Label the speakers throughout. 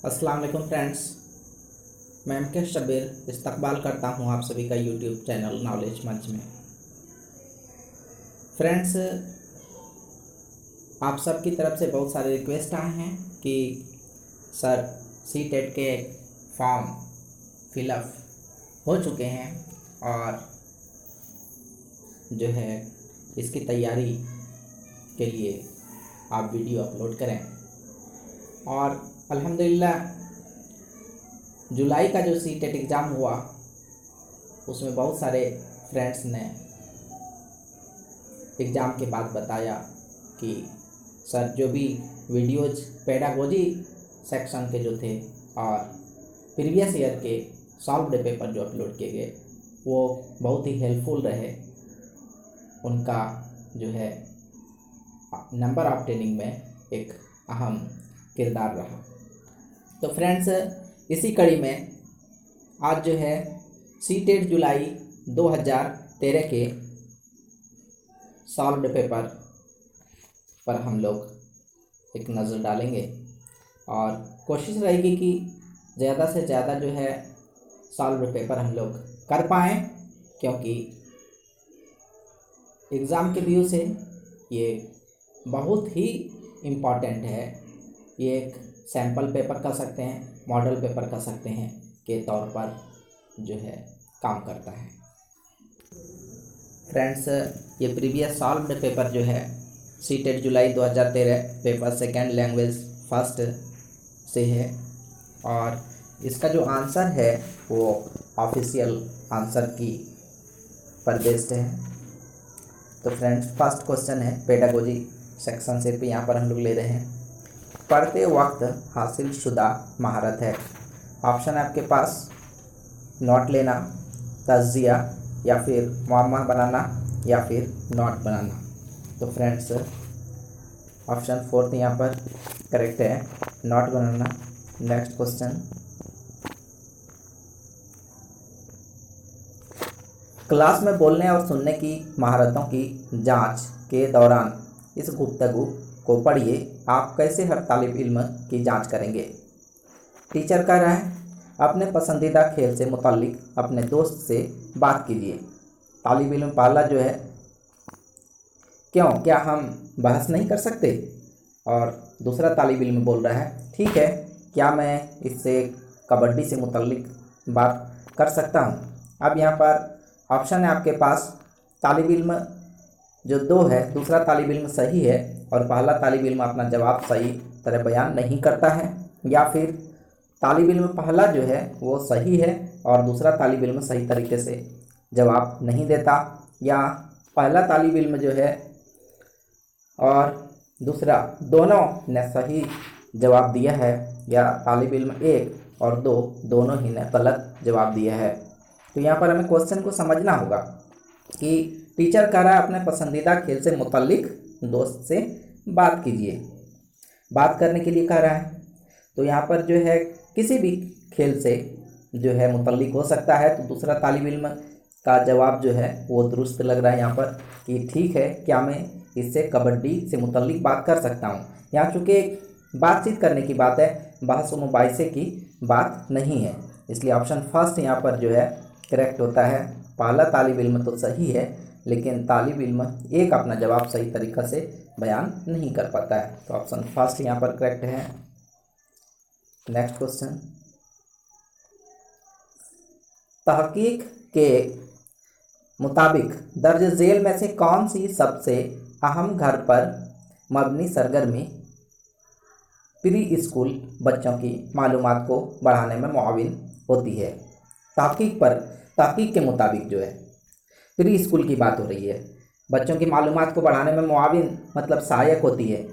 Speaker 1: अस्सलाम वालेकुम फ्रेंड्स, मैं एम.के. शब्बीर इस्तकबाल करता हूं आप सभी का यूट्यूब चैनल नॉलेज मंच में। फ्रेंड्स, आप सब की तरफ से बहुत सारे रिक्वेस्ट आए हैं कि सर सी.टेट के फॉर्म फिलअप हो चुके हैं और जो है इसकी तैयारी के लिए आप वीडियो अपलोड करें। और अल्हम्दुलिल्लाह जुलाई का जो सी.टेट एग्ज़ाम हुआ उसमें बहुत सारे फ्रेंड्स ने एग्ज़ाम के बाद बताया कि सर जो भी वीडियोज पेडागोजी सेक्शन के जो थे और प्रीवियस ईयर के सॉल्व्ड पेपर जो अपलोड किए गए वो बहुत ही हेल्पफुल रहे। उनका जो है नंबर ऑब्टेनिंग में एक अहम किरदार रहा। तो फ्रेंड्स, इसी कड़ी में आज जो है सी.टेट जुलाई 2013 के सॉल्व्ड पेपर पर हम लोग एक नज़र डालेंगे और कोशिश रहेगी कि ज़्यादा से ज़्यादा जो है सॉल्व्ड पेपर हम लोग कर पाएँ, क्योंकि एग्ज़ाम के व्यू से ये बहुत ही इम्पॉर्टेंट है। ये एक सैम्पल पेपर कह सकते हैं, मॉडल पेपर कह सकते हैं के तौर पर जो है काम करता है। फ्रेंड्स, ये प्रीवियस सॉल्व्ड पेपर जो है सी.टेट जुलाई 2013 पेपर सेकंड लैंग्वेज फर्स्ट से है और इसका जो आंसर है वो ऑफिशियल आंसर की पर बेस्ड है। तो फ्रेंड्स, फर्स्ट क्वेश्चन है पेडागोजी सेक्शन से, यहाँ पर हम लोग ले रहे हैं पढ़ते वक्त हासिल शुदा महारत है। ऑप्शन है आपके पास नोट लेना, तज्जिया या फिर मुअम्मा बनाना या फिर नोट बनाना। तो फ्रेंड्स, ऑप्शन फोर्थ यहाँ पर करेक्ट है, नोट बनाना। नेक्स्ट क्वेश्चन, क्लास में बोलने और सुनने की महारतों की जांच के दौरान इस गुफ्तगू को पढ़िए। आप कैसे हर तालिब इल्म की जांच करेंगे? टीचर कह रहा है अपने पसंदीदा खेल से मुताल्लिक अपने दोस्त से बात कीजिए। तालिब इल्म पहला जो है, क्यों, क्या हम बहस नहीं कर सकते? और दूसरा तालिब इल्म बोल रहा है ठीक है, क्या मैं इससे कबड्डी से मुताल्लिक बात कर सकता हूँ? अब यहाँ पर ऑप्शन है आपके पास, तालिब इल्म जो दो है, दूसरा तालिब इल्म सही है और पहला तालिब इल्म अपना जवाब सही तरह बयान नहीं करता है, या फिर तालिब इल्म पहला जो है वो सही है और दूसरा तालिब इल्म सही तरीके से जवाब नहीं देता, या पहला तालिब इल्म जो है और दूसरा दोनों ने सही जवाब दिया है, या तालिब इल्म एक और दो दोनों ही ने गलत जवाब दिया है। तो यहाँ पर हमें क्वेश्चन को समझना होगा कि टीचर कह रहा है अपने पसंदीदा खेल से मुताल्लिक दोस्त से बात कीजिए, बात करने के लिए कह रहा है। तो यहाँ पर जो है किसी भी खेल से जो है मुताल्लिक हो सकता है। तो दूसरा तालिब इल्म का जवाब जो है वो दुरुस्त लग रहा है यहाँ पर कि ठीक है, क्या मैं इससे कबड्डी से मुताल्लिक बात कर सकता हूँ। यहाँ चूँकि बातचीत करने की बात है, बहस व मुबाहिसे की बात नहीं है, इसलिए ऑप्शन फर्स्ट यहाँ पर जो है करेक्ट होता है। पहला तालिब इल्म तो सही है, लेकिन तालिब इल्म एक अपना जवाब सही तरीक़ा से बयान नहीं कर पाता है। तो ऑप्शन फर्स्ट यहाँ पर करेक्ट है। नेक्स्ट क्वेश्चन, तहकीक के मुताबिक दर्ज झेल में से कौन सी सबसे अहम घर पर मबनी सरगर्मी प्री स्कूल बच्चों की मालूमात को बढ़ाने में मुआविन होती है? तहकीक के मुताबिक जो है प्री स्कूल की बात हो रही है, बच्चों की मालूमात को बढ़ाने में मुआविन मतलब सहायक होती है।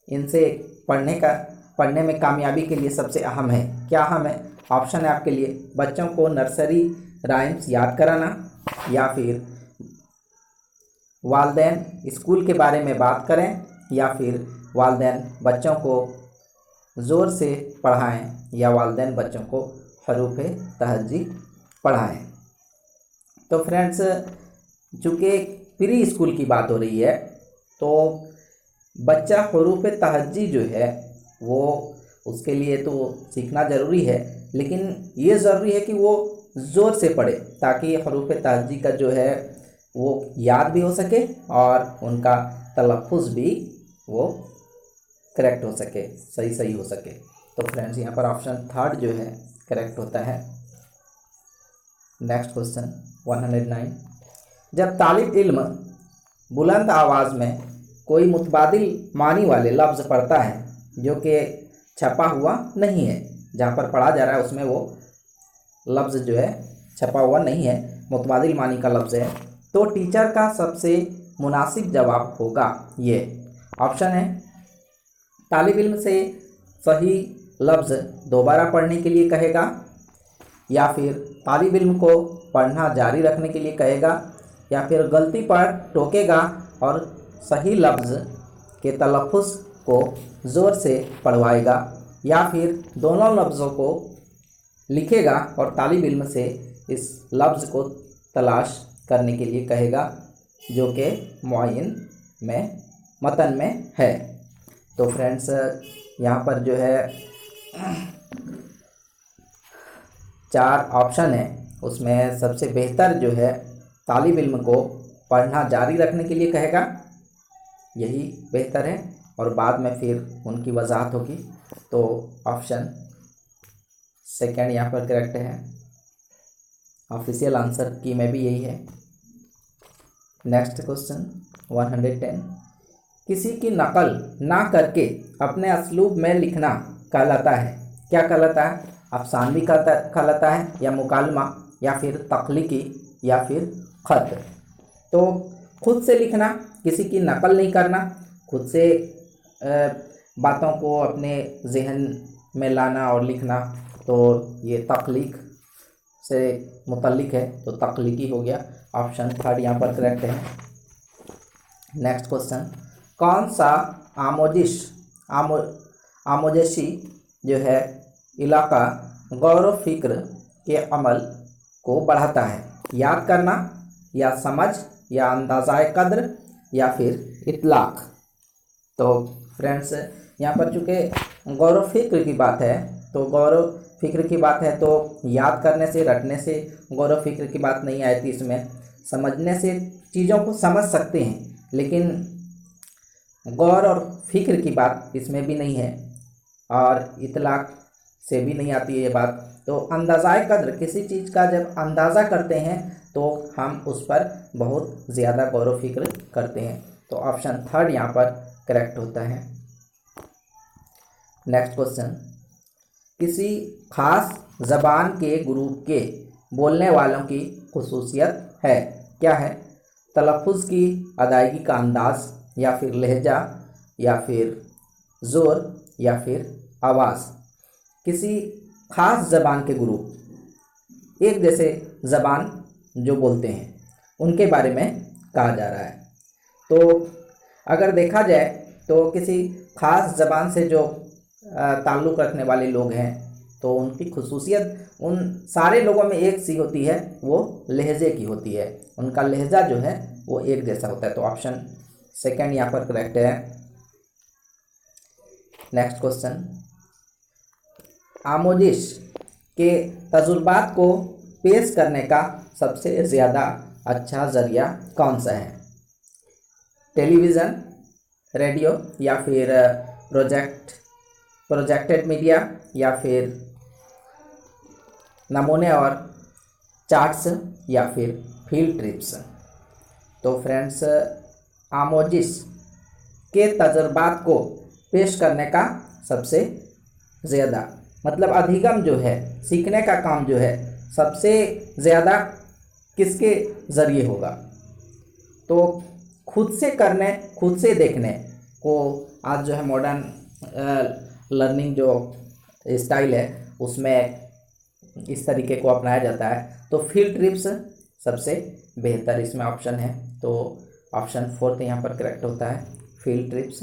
Speaker 1: इनसे पढ़ने में कामयाबी के लिए सबसे अहम है, क्या अहम है? ऑप्शन है आपके लिए बच्चों को नर्सरी राइम्स याद कराना, या फिर वालिदैन स्कूल के बारे में बात करें, या फिर वालिदैन बच्चों को ज़ोर से पढ़ाएं, या वालिदैन बच्चों को हरूफ तहज्जी पढ़ाएं। तो फ्रेंड्स, चूँकि प्री स्कूल की बात हो रही है तो बच्चा हरूफ तहज्जी जो है वो उसके लिए तो सीखना ज़रूरी है, लेकिन ये ज़रूरी है कि वो ज़ोर से पढ़े ताकि हरूफ तहजी का जो है वो याद भी हो सके और उनका तलफ़ुज़ भी वो करेक्ट हो सके, सही हो सके। तो फ्रेंड्स यहाँ पर ऑप्शन थर्ड जो है करेक्ट होता है। नेक्स्ट क्वेश्चन 109, जब तालिब इल्म बुलंद आवाज़ में कोई मुतबादिल मानी वाले लफ्ज़ पढ़ता है जो कि छपा हुआ नहीं है, जहाँ पर पढ़ा जा रहा है उसमें वो लफ्ज़ जो है छपा हुआ नहीं है, मुतबादिल मानी का लफ्ज़ है, तो टीचर का सबसे मुनासिब जवाब होगा ये। ऑप्शन है, तालिब इल्म से सही लफ्ज़ दोबारा पढ़ने के लिए कहेगा, या फिर तालिब इल्म को पढ़ना जारी रखने के लिए कहेगा, या फिर गलती पर टोकेगा और सही लफ्ज़ के तलफ़ुज़ को ज़ोर से पढ़वाएगा, या फिर दोनों लफ्ज़ों को लिखेगा और तालिब इल्म से इस लफ्ज़ को तलाश करने के लिए कहेगा जो कि मुअय्यन में मतन में है। तो फ्रेंड्स यहाँ पर जो है 4 ऑप्शन है, उसमें सबसे बेहतर जो है तालिब इल्म को पढ़ना जारी रखने के लिए कहेगा, यही बेहतर है, और बाद में फिर उनकी वजाहत होगी। तो ऑप्शन सेकंड यहाँ पर करेक्ट है, ऑफिशियल आंसर की में भी यही है। नेक्स्ट क्वेश्चन 110, किसी की नकल ना करके अपने असलूब में लिखना कहलाता है, क्या कहलाता है? अफसानवी कहलाता है, या मुकालमा, या फिर तख्लीकी, या फिर ख़त। तो खुद से लिखना, किसी की नकल नहीं करना, खुद से बातों को अपने जहन में लाना और लिखना, तो ये तख्लीक से मुतल्लिक है, तो तख्लीकी हो गया। ऑप्शन थर्ड यहाँ पर करेक्ट है। नेक्स्ट क्वेश्चन, कौन सा आमोजेशी जो है इलाका गौर फिक्र के अमल को बढ़ाता है? याद करना, या समझ, या अंदाज़ाए कद्र, या फिर इतलाक़। तो फ्रेंड्स यहाँ पर चूँकि गौर फिक्र की बात है, तो गौर फिक्र की बात है तो याद करने से, रटने से गौर फिक्र की बात नहीं आती, इसमें समझने से चीज़ों को समझ सकते हैं, लेकिन गौर और फिक्र की बात इसमें भी नहीं है, और इतलाक़ से भी नहीं आती है ये बात। तो अंदाज़ाए कद्र, किसी चीज़ का जब अंदाज़ा करते हैं तो हम उस पर बहुत ज़्यादा गौर व फिक्र करते हैं। तो ऑप्शन थर्ड यहाँ पर करेक्ट होता है। नेक्स्ट क्वेश्चन, किसी खास ज़बान के ग्रुप के बोलने वालों की खुसूसियत है, क्या है? तलफ़ुज़ की अदायगी का अंदाज़, या फिर लहजा, या फिर ज़ोर, या फिर आवाज़। किसी ख़ास ज़बान के ग्रुप, एक जैसे ज़बान जो बोलते हैं, उनके बारे में कहा जा रहा है। तो अगर देखा जाए तो किसी ख़ास ज़बान से जो ताल्लुक़ रखने वाले लोग हैं, तो उनकी खुसूसियत उन सारे लोगों में एक सी होती है, वो लहजे की होती है, उनका लहजा जो है वो एक जैसा होता है। तो ऑप्शन सेकंड यहाँ पर करेक्ट है। नेक्स्ट क्वेश्चन, आमोजिश के तजुर्बात को पेश करने का सबसे ज़्यादा अच्छा ज़रिया कौन सा है? टेलीविज़न, रेडियो, या फिर प्रोजेक्टेड मीडिया, या फिर नमूने और चार्ट्स, या फिर फील्ड ट्रिप्स। तो फ्रेंड्स आमोजिश के तजुर्बात को पेश करने का सबसे ज़्यादा मतलब अधिगम जो है, सीखने का काम जो है, सबसे ज़्यादा किसके ज़रिए होगा? तो खुद से करने, खुद से देखने को आज जो है मॉडर्न लर्निंग जो स्टाइल है उसमें इस तरीके को अपनाया जाता है। तो फील्ड ट्रिप्स सबसे बेहतर इसमें ऑप्शन है, तो ऑप्शन फोर्थ यहाँ पर करेक्ट होता है, फील्ड ट्रिप्स।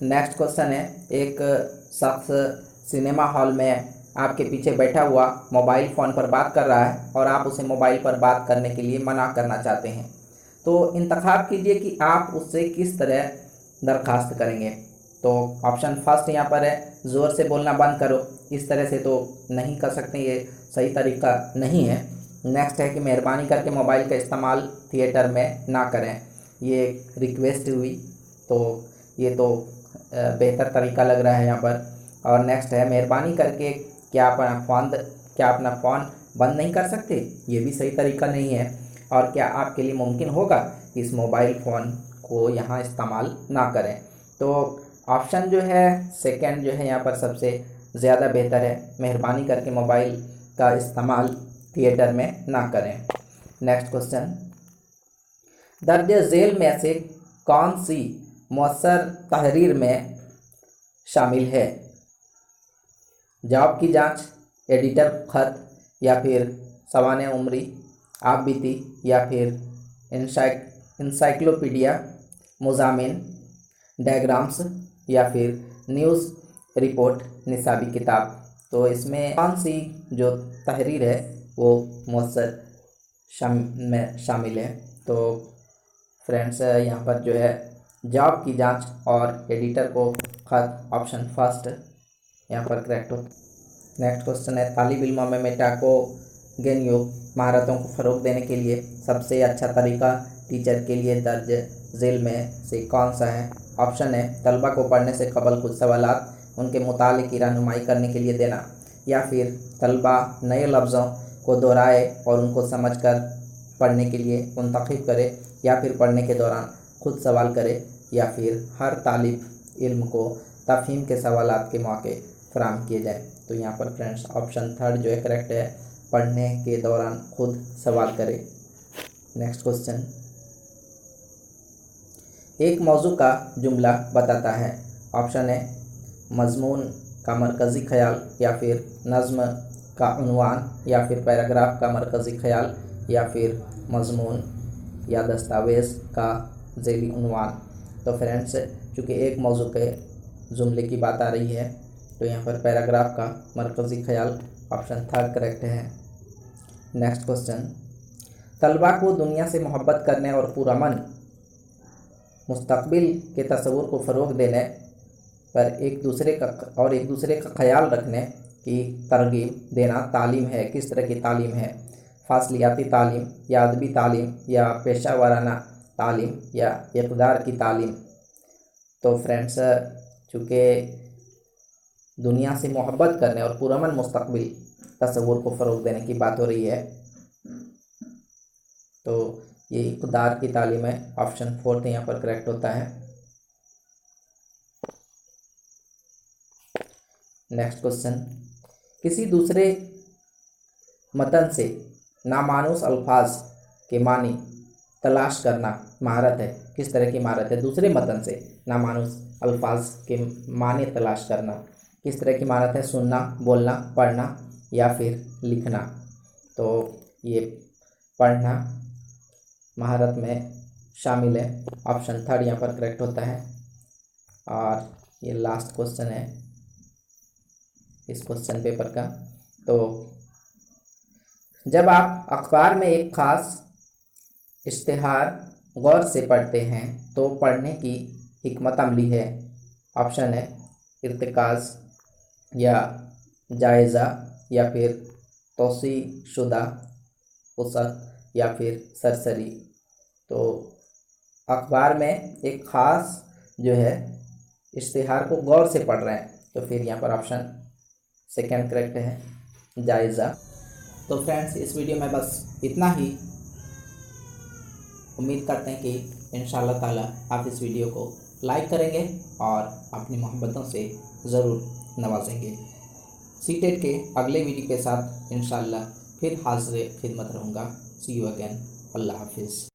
Speaker 1: नेक्स्ट क्वेश्चन है, एक शख्स सिनेमा हॉल में आपके पीछे बैठा हुआ मोबाइल फ़ोन पर बात कर रहा है और आप उसे मोबाइल पर बात करने के लिए मना करना चाहते हैं। तो इंतखाब कीजिए कि आप उससे किस तरह दरख्वास्त करेंगे। तो ऑप्शन फर्स्ट यहाँ पर है, ज़ोर से बोलना बंद करो। इस तरह से तो नहीं कर सकते, ये सही तरीका नहीं है। नेक्स्ट है कि मेहरबानी करके मोबाइल का इस्तेमाल थिएटर में ना करें, ये रिक्वेस्ट हुई, तो ये तो बेहतर तरीका लग रहा है यहाँ पर। और नेक्स्ट है, मेहरबानी करके क्या अपना फ़ोन बंद नहीं कर सकते, ये भी सही तरीका नहीं है। और क्या आपके लिए मुमकिन होगा इस मोबाइल फ़ोन को यहाँ इस्तेमाल ना करें। तो ऑप्शन जो है सेकंड जो है यहाँ पर सबसे ज़्यादा बेहतर है, मेहरबानी करके मोबाइल का इस्तेमाल थिएटर में ना करें। नेक्स्ट क्वेश्चन, दर्ज झेल में से कौन सी मौसर तहरीर में शामिल है? जॉब की जांच, एडिटर खत, या फिर सवाने उम्री, आप बीती, या फिर इंसाइक्लोपीडिया मुजामिन, डायग्राम्स, या फिर न्यूज़ रिपोर्ट निसाबी किताब। तो इसमें कौन सी जो तहरीर है वो मौसर में शामिल है? तो फ्रेंड्स यहाँ पर जो है जॉब की जांच और एडिटर को खत, ऑप्शन फर्स्ट यहाँ पर करेक्ट हो। नेक्स्ट क्वेश्चन है, तालिब इल्मों में मेटाकोगेन योग महारतों को फ़रोग देने के लिए सबसे अच्छा तरीका टीचर के लिए दर्ज झेल में से कौन सा है? ऑप्शन है, तलबा को पढ़ने से कबल कुछ सवालात उनके मुताले की रहनुमाई करने के लिए देना, या फिर तलबा नए लफ्ज़ों को दोहराए और उनको समझकर पढ़ने के लिए मुंतखब करे, या फिर पढ़ने के दौरान खुद सवाल करे, या फिर हर तालिब इल्म को तफहीम के सवालात के मौके फराहम किए जाए। तो यहाँ पर फ्रेंड्स ऑप्शन थर्ड जो है करेक्ट है, पढ़ने के दौरान खुद सवाल करे। नेक्स्ट क्वेश्चन, एक मौजू का जुमला बताता है। ऑप्शन है, मजमून का मरकज़ी ख्याल, या फिर नज़्म का उन्वान, या फिर पैराग्राफ का मरकज़ी ख्याल, या फिर मजमून या दस्तावेज़ का ज़ेली उन्वान। तो फ्रेंड्स चूँकि एक मौजू के जुमले की बात आ रही है तो यहाँ पर पैराग्राफ का मरकज़ी ख्याल, ऑप्शन थर्ड करेक्ट है। नेक्स्ट क्वेश्चन, तलबा को दुनिया से मोहब्बत करने और पुरअमन मुस्तकबिल के तस्वुर को फ़रोग देने पर एक दूसरे का ख्याल रखने की तरगीब देना तालीम है। किस तरह की तालीम है? फासलियाती तालीम, या अदबी तालीम, या पेशा वाराना तालीम, या इक़दार की तालीम। तो फ्रेंड्स चूँकि दुनिया से मोहब्बत करने और पुरअमन मुस्तकबिल तस्वुर को फ़रोग देने की बात हो रही है, तो ये इक़दार की तालीम है, ऑप्शन फोर्थ यहाँ पर करेक्ट होता है। नेक्स्ट क्वेश्चन, किसी दूसरे मतन से नामानूस अल्फाज के मानी तलाश करना महारत है। किस तरह की महारत है? दूसरे मतन से नामानूस अल्फाज के मानी तलाश करना किस तरह की महारत है? सुनना, बोलना, पढ़ना, या फिर लिखना। तो ये पढ़ना महारत में शामिल है, ऑप्शन थर्ड यहाँ पर करेक्ट होता है। और ये लास्ट क्वेश्चन है इस क्वेश्चन पेपर का। तो जब आप अखबार में एक ख़ास इश्तिहार गौर से पढ़ते हैं तो पढ़ने की हिकमत अमली है। ऑप्शन है, इर्तिकाज़, या जायज़ा, या फिर तौसी शुदा वसत, या फिर सरसरी। तो अखबार में एक ख़ास जो है इश्तिहार को गौर से पढ़ रहे हैं, तो फिर यहाँ पर ऑप्शन सेकंड करेक्ट है, जायज़ा। तो फ्रेंड्स इस वीडियो में बस इतना ही। उम्मीद करते हैं कि इंशाअल्लाह ताला आप इस वीडियो को लाइक करेंगे और अपनी मोहब्बतों से ज़रूर नवाजेंगे। सीटेट के अगले वीडियो के साथ इंशाअल्लाह फिर हाज़िर खिदमत रहूँगा। सी यू अगेन। अल्लाह हाफिज़।